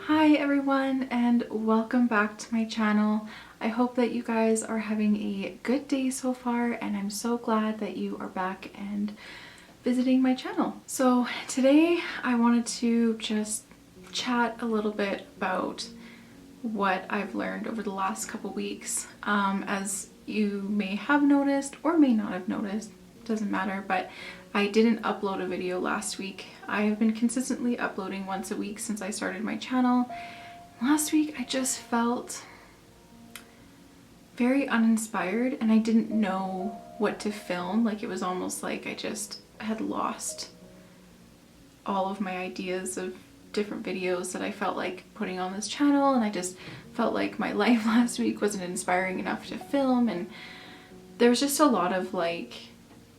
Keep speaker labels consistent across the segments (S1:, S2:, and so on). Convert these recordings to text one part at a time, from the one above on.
S1: Hi everyone and welcome back to my channel. I hope that you guys are having a good day so far, and I'm so glad that you are back and visiting my channel. So today I wanted to just chat a little bit about what I've learned over the last couple weeks. As you may have noticed or may not have noticed, doesn't matter, but I didn't upload a video last week. I have been consistently uploading once a week since I started my channel. Last week I just felt very uninspired and I didn't know what to film. Like, it was almost like I just had lost all of my ideas of different videos that I felt like putting on this channel, and I just felt like my life last week wasn't inspiring enough to film, and there was just a lot of like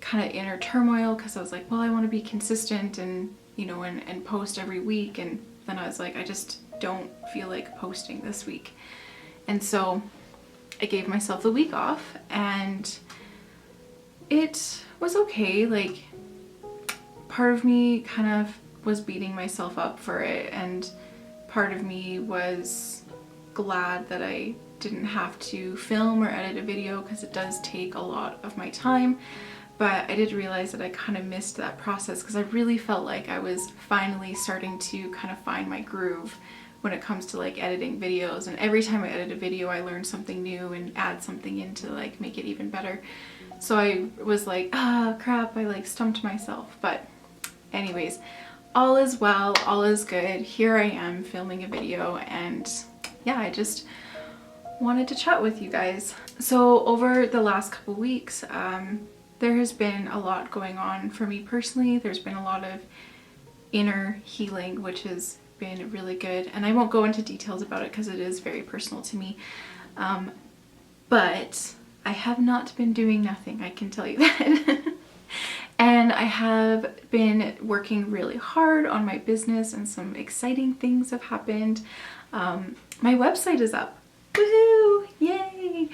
S1: kind of inner turmoil because I was like, well, I want to be consistent and and post every week, and then I was like, I just don't feel like posting this week. And so I gave myself the week off and it was okay. Like, part of me kind of was beating myself up for it, and part of me was glad that I didn't have to film or edit a video because it does take a lot of my time. But I did realize that I kind of missed that process because I really felt like I was finally starting to kind of find my groove when it comes to like editing videos, and every time I edit a video I learn something new and add something in to like make it even better. So I was like, ah, crap, I like stumped myself. But anyways, all is well, all is good. Here I am filming a video, and yeah, I just wanted to chat with you guys. So over the last couple weeks, there has been a lot going on for me personally. There's been a lot of inner healing, which has been really good. And I won't go into details about it because it is very personal to me. But I have not been doing nothing, I can tell you that. And I have been working really hard on my business, and some exciting things have happened. My website is up. Woohoo! Yay!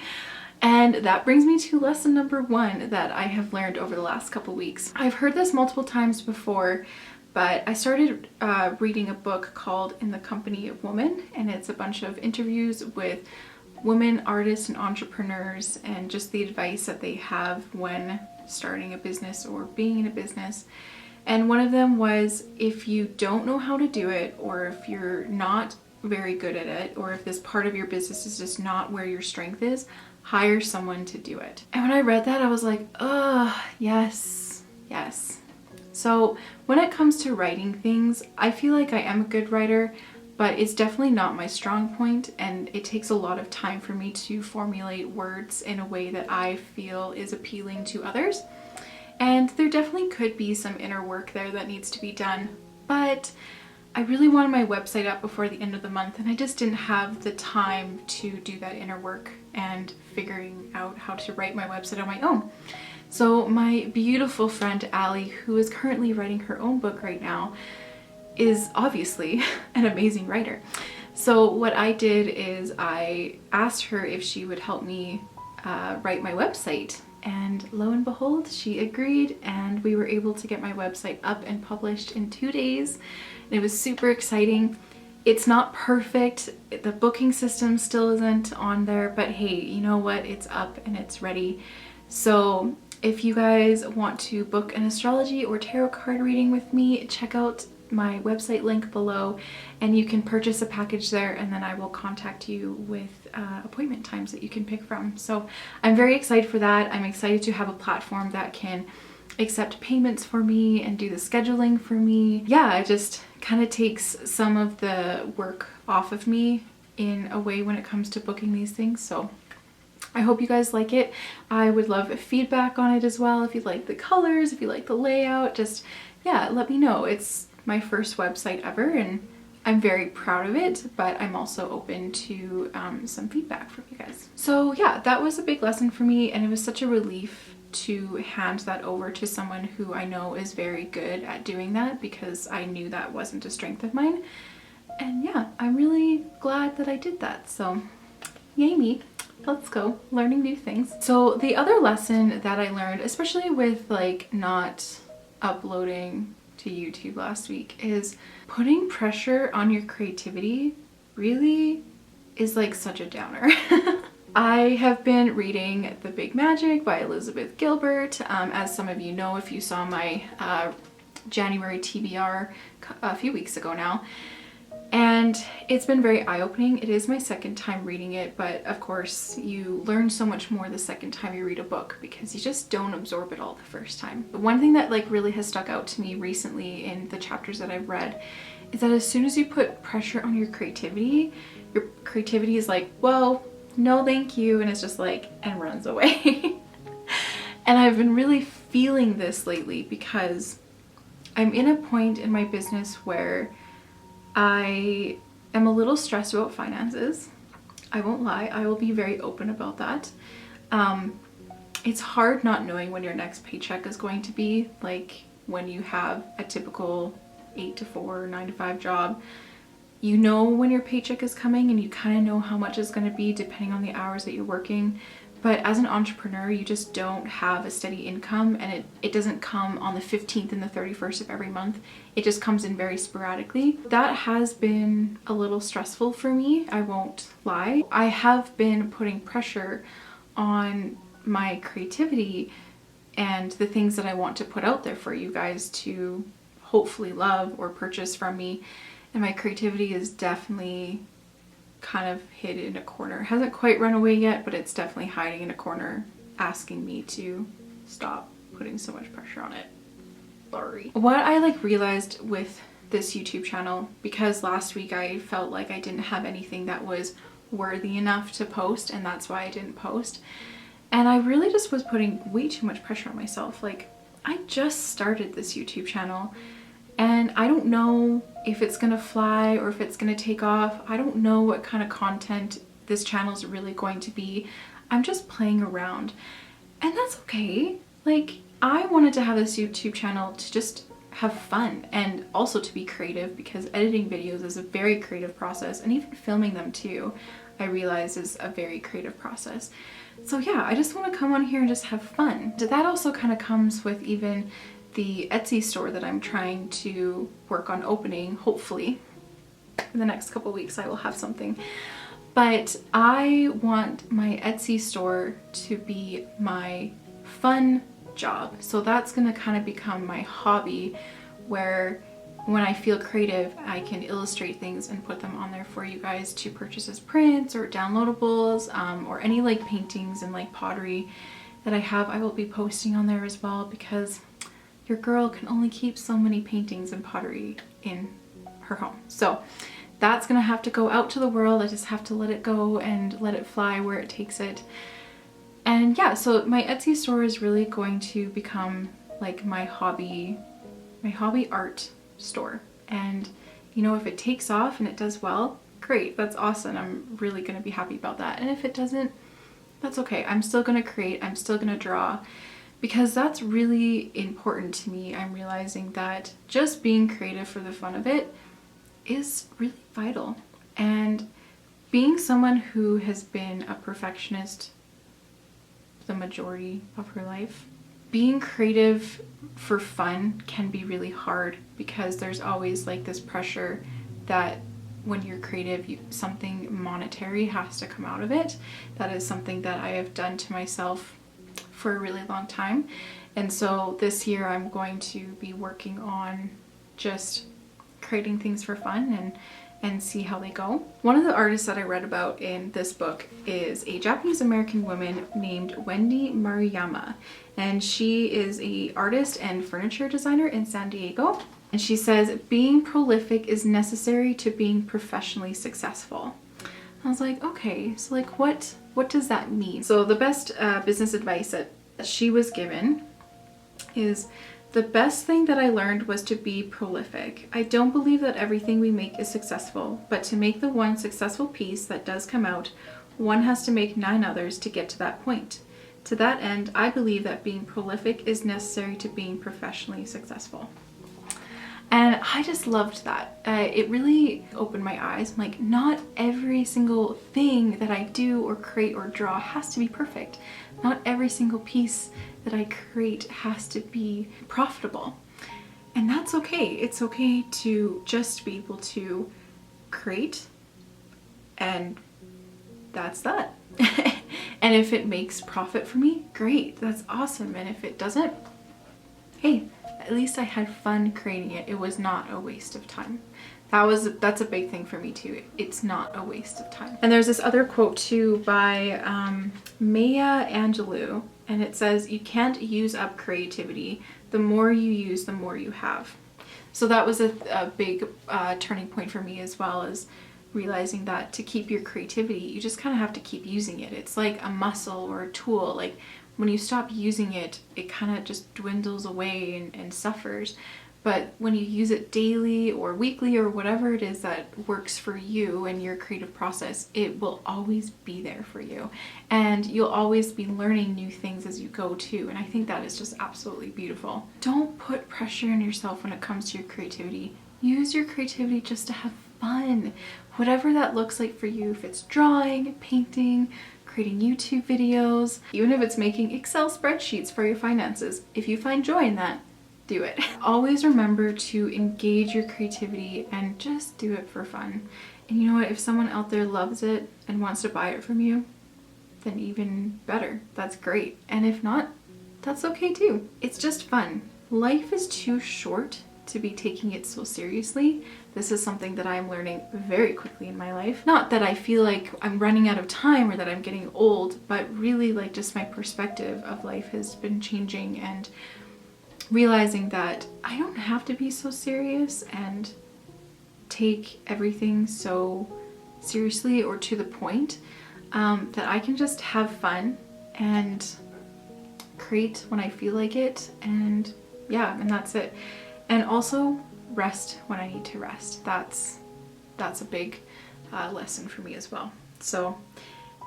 S1: And that brings me to lesson number 1 that I have learned over the last couple weeks. I've heard this multiple times before, but I started reading a book called In the Company of Women, and it's a bunch of interviews with women artists and entrepreneurs, and just the advice that they have when starting a business or being in a business. And one of them was, if you don't know how to do it, or if you're not very good at it, or if this part of your business is just not where your strength is, hire someone to do it. And when I read that, I was like, oh, yes, yes. So when it comes to writing things, I feel like I am a good writer, but it's definitely not my strong point, and it takes a lot of time for me to formulate words in a way that I feel is appealing to others. And there definitely could be some inner work there that needs to be done, but I really wanted my website up before the end of the month, and I just didn't have the time to do that inner work and figuring out how to write my website on my own. So my beautiful friend Allie, who is currently writing her own book right now, is obviously an amazing writer. So what I did is I asked her if she would help me write my website, and lo and behold, she agreed, and we were able to get my website up and published in 2 days. And it was super exciting. It's not perfect, the booking system still isn't on there, but hey, you know what, it's up and it's ready. So if you guys want to book an astrology or tarot card reading with me, check out my website link below, and you can purchase a package there, and then I will contact you with appointment times that you can pick from. So I'm very excited for that. I'm excited to have a platform that can accept payments for me and do the scheduling for me. Yeah, it just kind of takes some of the work off of me in a way when it comes to booking these things. So I hope you guys like it. I would love feedback on it as well. If you like the colors, if you like the layout, just, yeah, let me know. It's my first website ever, and I'm very proud of it, but I'm also open to some feedback from you guys. So yeah, that was a big lesson for me, and it was such a relief to hand that over to someone who I know is very good at doing that, because I knew that wasn't a strength of mine. And yeah, I'm really glad that I did that. So yay me. Let's go, learning new things. So the other lesson that I learned, especially with like not uploading to YouTube last week, is putting pressure on your creativity really is like such a downer. I have been reading The Big Magic by Elizabeth Gilbert. As some of you know, if you saw my January TBR a few weeks ago now. And it's been very eye-opening. It is my second time reading it, but of course you learn so much more the second time you read a book because you just don't absorb it all the first time. But one thing that like really has stuck out to me recently in the chapters that I've read is that as soon as you put pressure on your creativity is like, well, no thank you, and it's just like, and runs away. And I've been really feeling this lately because I'm in a point in my business where I am a little stressed about finances. I won't lie, I will be very open about that. It's hard not knowing when your next paycheck is going to be, like when you have a typical 8 to 4, 9 to 5 job. You know when your paycheck is coming and you kind of know how much it's going to be depending on the hours that you're working. But as an entrepreneur, you just don't have a steady income, and it doesn't come on the 15th and the 31st of every month. It just comes in very sporadically. That has been a little stressful for me, I won't lie. I have been putting pressure on my creativity and the things that I want to put out there for you guys to hopefully love or purchase from me. And my creativity is definitely kind of hid in a corner. It hasn't quite run away yet, but it's definitely hiding in a corner, asking me to stop putting so much pressure on it. Sorry. What I like realized with this YouTube channel, because last week I felt like I didn't have anything that was worthy enough to post, and that's why I didn't post. And I really just was putting way too much pressure on myself. Like, I just started this YouTube channel and I don't know if it's gonna fly or if it's gonna take off. I don't know what kind of content this channel is really going to be. I'm just playing around, and that's okay. Like, I wanted to have this YouTube channel to just have fun and also to be creative, because editing videos is a very creative process, and even filming them too, I realize, is a very creative process. So yeah, I just want to come on here and just have fun. That also kind of comes with even the Etsy store that I'm trying to work on opening. Hopefully in the next couple weeks I will have something. But I want my Etsy store to be my fun job. So that's gonna kind of become my hobby, where when I feel creative, I can illustrate things and put them on there for you guys to purchase as prints or downloadables, or any like paintings and like pottery that I have, I will be posting on there as well, because your girl can only keep so many paintings and pottery in her home. So that's gonna have to go out to the world. I just have to let it go and let it fly where it takes it. And yeah, so my Etsy store is really going to become like my hobby art store. And you know, if it takes off and it does well, great, that's awesome. I'm really gonna be happy about that. And if it doesn't, that's okay. I'm still gonna create, I'm still gonna draw, because that's really important to me. I'm realizing that just being creative for the fun of it is really vital. And being someone who has been a perfectionist the majority of her life, being creative for fun can be really hard, because there's always like this pressure that when you're creative, something monetary has to come out of it. That is something that I have done to myself for a really long time. And so this year I'm going to be working on just creating things for fun and see how they go. One of the artists that I read about in this book is a Japanese American woman named Wendy Maruyama, and she is an artist and furniture designer in San Diego. And she says, being prolific is necessary to being professionally successful. I was like, okay, so like what does that mean? So the best business advice that she was given is, the best thing that I learned was to be prolific. I don't believe that everything we make is successful, but to make the one successful piece that does come out, one has to make 9 others to get to that point. To that end, I believe that being prolific is necessary to being professionally successful. And I just loved that. It really opened my eyes. I'm like, not every single thing that I do or create or draw has to be perfect. Not every single piece that I create has to be profitable. And that's okay. It's okay to just be able to create And that's that. And if it makes profit for me, great, that's awesome. And if it doesn't, hey, at least I had fun creating it. It was not a waste of time. That's a big thing for me too. It's not a waste of time. And there's this other quote too by Maya Angelou, and it says, "You can't use up creativity. The more you use, the more you have." So that was a big turning point for me, as well as realizing that to keep your creativity, you just kind of have to keep using it. It's like a muscle or a tool. Like when you stop using it, it kind of just dwindles away and suffers. But when you use it daily or weekly or whatever it is that works for you and your creative process, it will always be there for you. And you'll always be learning new things as you go too. And I think that is just absolutely beautiful. Don't put pressure on yourself when it comes to your creativity. Use your creativity just to have fun. Whatever that looks like for you, if it's drawing, painting, creating YouTube videos, even if it's making Excel spreadsheets for your finances, if you find joy in that, do it. Always remember to engage your creativity and just do it for fun. And you know what? If someone out there loves it and wants to buy it from you, then even better. That's great. And if not, that's okay too. It's just fun. Life is too short to be taking it so seriously. This is something that I'm learning very quickly in my life. Not that I feel like I'm running out of time or that I'm getting old, but really like just my perspective of life has been changing, and realizing that I don't have to be so serious and take everything so seriously or to the point, that I can just have fun and create when I feel like it, and yeah, and that's it. And also rest when I need to rest. That's a big lesson for me as well. So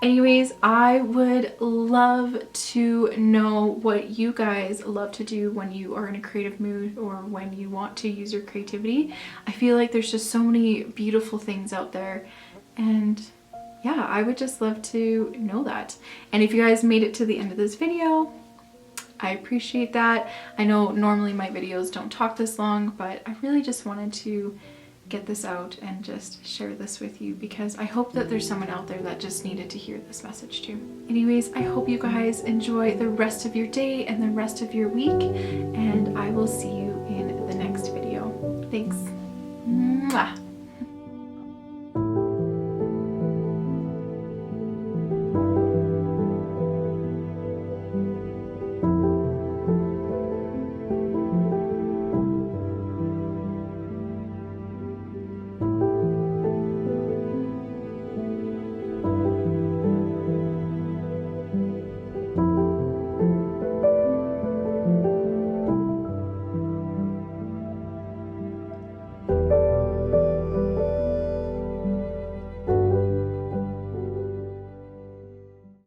S1: anyways, I would love to know what you guys love to do when you are in a creative mood or when you want to use your creativity. I feel like there's just so many beautiful things out there, and yeah, I would just love to know that. And if you guys made it to the end of this video, I appreciate that. I know normally my videos don't talk this long, but I really just wanted to get this out and just share this with you, because I hope that there's someone out there that just needed to hear this message too. Anyways, I hope you guys enjoy the rest of your day and the rest of your week, and I will see you in the next video. Thanks. Mwah.